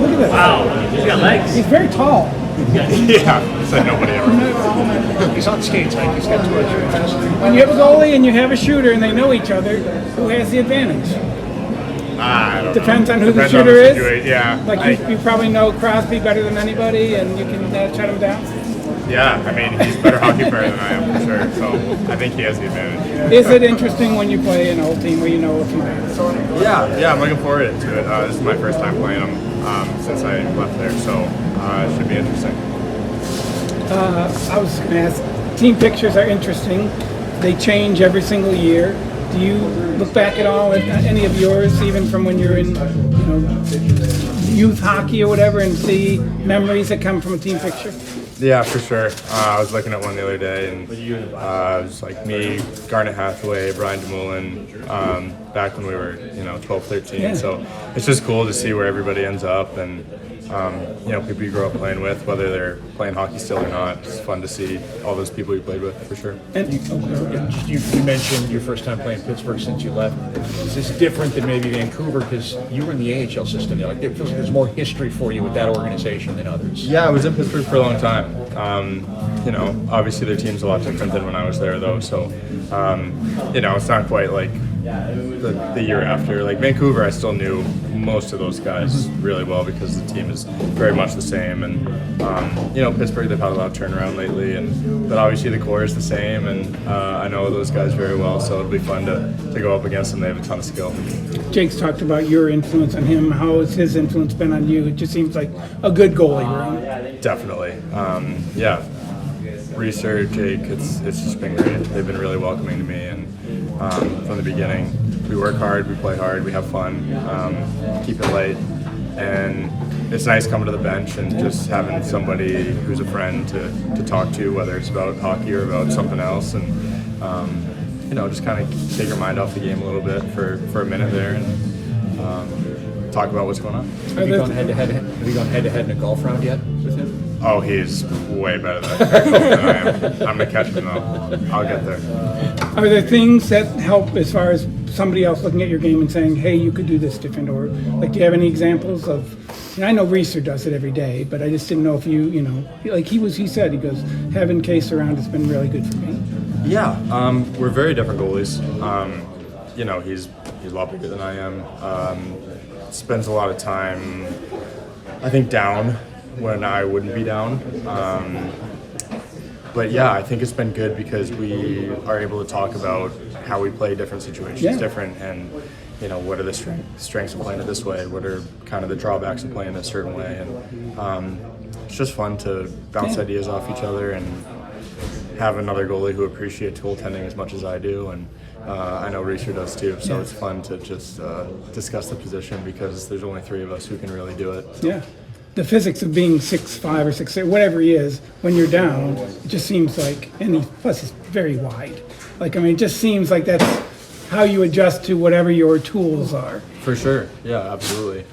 Look at this. Wow, he's got legs. He's very tall. Yeah, said nobody ever. He's on skates, like he's got 2 inches. When you have a goalie and you have a shooter and they know each other, who has the advantage? I don't Depends know. on who the Depends shooter on the is. situation, Yeah. Like you probably know Crosby better than anybody, and you can shut him down. Yeah, I mean, he's a better hockey player than I am, for sure. So I think he has the advantage. Is it interesting when you play an old team where you know a few guys? Yeah, I'm looking forward to it. This is my first time playing him since I left there, so it should be interesting. I was going to ask, team pictures are interesting. They change every single year. Do you look back at all at any of yours, even from when you're in, youth hockey or whatever, and see memories that come from a team picture? Yeah, for sure. I was looking at one the other day, and it was like me, Garnet Hathaway, Brian DeMullen, back when we were, 12, 13. Yeah. So it's just cool to see where everybody ends up, and people you grow up playing with, whether they're playing hockey still or not. It's fun to see all those people you played with, for sure. And You mentioned your first time playing Pittsburgh since you left. Is this different than maybe Vancouver? Because you were in the AHL system. Like, it feels like there's more history for you with that organization than others. Yeah, I was in Pittsburgh for a long time. Obviously their team's a lot different than when I was there, though. So, it's not quite like the year after. Like Vancouver, I still knew most of those guys really well because the team is very much the same. And Pittsburgh, they've had a lot of turnaround lately, but obviously the core is the same. And I know those guys very well, so it'll be fun to go up against them. They have a ton of skill. Jake's talked about your influence on him. How has his influence been on you? It just seems like a good goalie, right? Definitely. Research, Jake, it's just been great. They've been really welcoming to me, and from the beginning, we work hard, we play hard, we have fun, keep it light, and it's nice coming to the bench and just having somebody who's a friend to talk to, whether it's about hockey or about something else, and just kind of take your mind off the game a little bit for a minute there and talk about what's going on. Have you gone head-to-head in a golf round yet with him? Oh, he's way better than I am. I'm gonna catch him though. I'll get there. Are there things that help as far as somebody else looking at your game and saying, hey, you could do this different? Or like, do you have any examples of, I know Reeser does it every day, but I just didn't know if he said, he goes, having Case around has been really good for me. Yeah, we're very different goalies. He's a lot bigger than I am. Spends a lot of time, I think, down when I wouldn't be down. But yeah, I think it's been good because we are able to talk about how we play different situations different, and what are the strengths of playing it this way, what are kind of the drawbacks of playing it a certain way, and it's just fun to bounce ideas off each other and have another goalie who appreciates goaltending as much as I do, and I know Reeser does too, so it's fun to just discuss the position because there's only 3 of us who can really do it. So. Yeah. The physics of being 6'5" or 6'6", whatever he is, when you're down, it just seems like, plus he's very wide. It just seems like that's how you adjust to whatever your tools are. For sure, yeah, absolutely.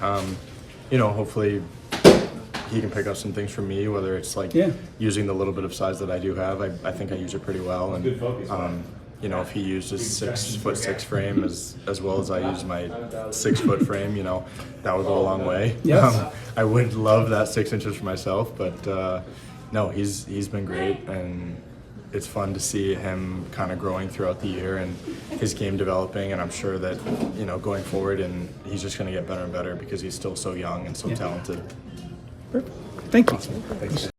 Hopefully he can pick up some things from me, whether it's using the little bit of size that I do have. I think I use it pretty well, and if he used his 6'6" frame as well as I use my 6-foot frame, that would go a long way. Yes. I would love that 6 inches for myself, but no, he's been great, and it's fun to see him kind of growing throughout the year and his game developing, and I'm sure that going forward, and he's just going to get better and better because he's still so young and so talented. Perfect. Thank you. Awesome. Thanks.